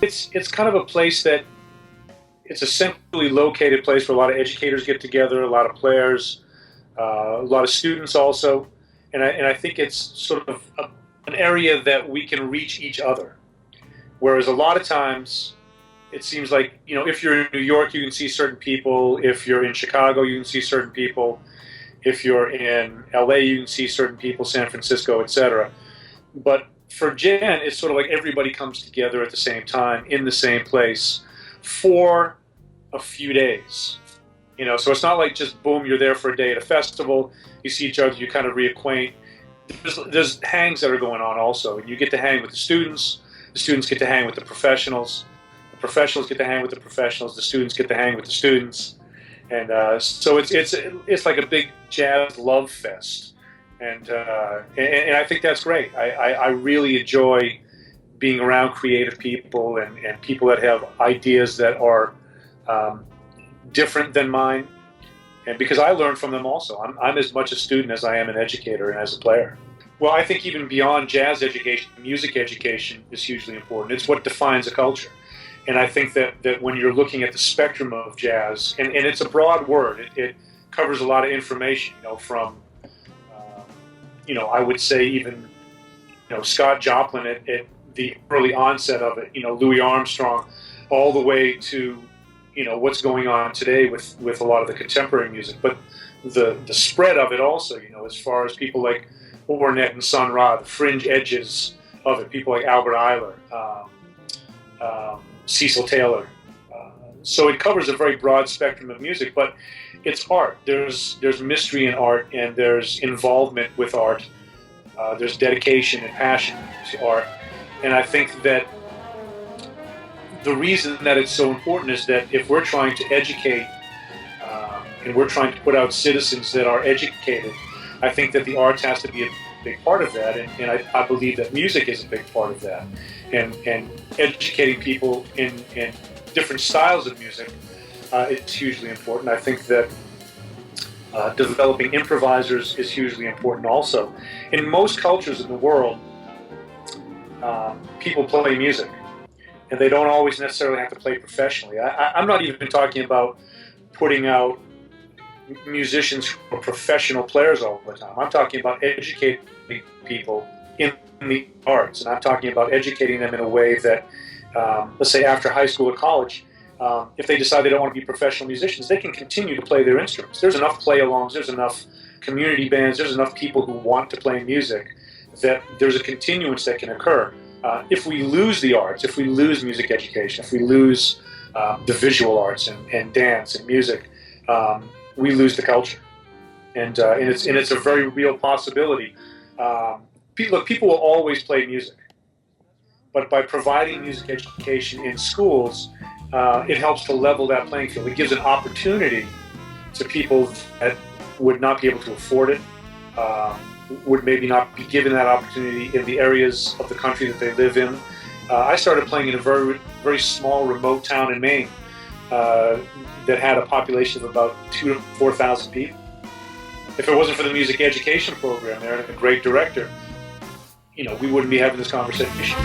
It's kind of a place that it's a centrally located place where a lot of educators get together, a lot of players, a lot of students also, and I think it's sort of an area that we can reach each other. Whereas a lot of times it seems like, if you're in New York, you can see certain people. If you're in Chicago, you can see certain people. If you're in LA, you can see certain people, San Francisco, etc. But for Jan, it's sort of like everybody comes together at the same time in the same place for a few days. So it's not like just boom, you're there for a day at a festival, you see each other, you kind of reacquaint. There's hangs that are going on also, and you get to hang with the students get to hang with the professionals get to hang with the professionals, the students get to hang with the students, and so it's like a big jazz love fest, and I think that's great. I really enjoy being around creative people and people that have ideas that are different than mine, and because I learn from them also. I'm as much a student as I am an educator and as a player. Well, I think even beyond jazz education, music education is hugely important. It's what defines a culture. And I think that when you're looking at the spectrum of jazz, and it's a broad word, it covers a lot of information, from, I would say even, Scott Joplin at the early onset of it, Louis Armstrong, all the way to, what's going on today with a lot of the contemporary music. But the spread of it also, as far as people like Ornette and Sun Ra, the fringe edges of it, people like Albert Ayler, Cecil Taylor. So it covers a very broad spectrum of music, but it's art. There's mystery in art, and there's involvement with art. There's dedication and passion to art. And I think that the reason that it's so important is that if we're trying to educate and we're trying to put out citizens that are educated, I think that the arts has to be a big part of that, and I believe that music is a big part of that. And educating people in different styles of music is hugely important. I think that developing improvisers is hugely important also. In most cultures in the world, people play music, and they don't always necessarily have to play professionally. I'm not even talking about putting out musicians who are professional players all the time. I'm talking about educating people in the arts, and I'm talking about educating them in a way that, let's say after high school or college, if they decide they don't want to be professional musicians, they can continue to play their instruments. There's enough play-alongs, there's enough community bands, there's enough people who want to play music that there's a continuance that can occur. If we lose the arts, if we lose music education, if we lose the visual arts and dance and music, we lose the culture, and it's a very real possibility. People will always play music, but by providing music education in schools, it helps to level that playing field. It gives an opportunity to people that would not be able to afford it, would maybe not be given that opportunity in the areas of the country that they live in. I started playing in a very, very small remote town in Maine that had a population of about 2,000 to 4,000 people. If it wasn't for the music education program there and a great director, we wouldn't be having this conversation.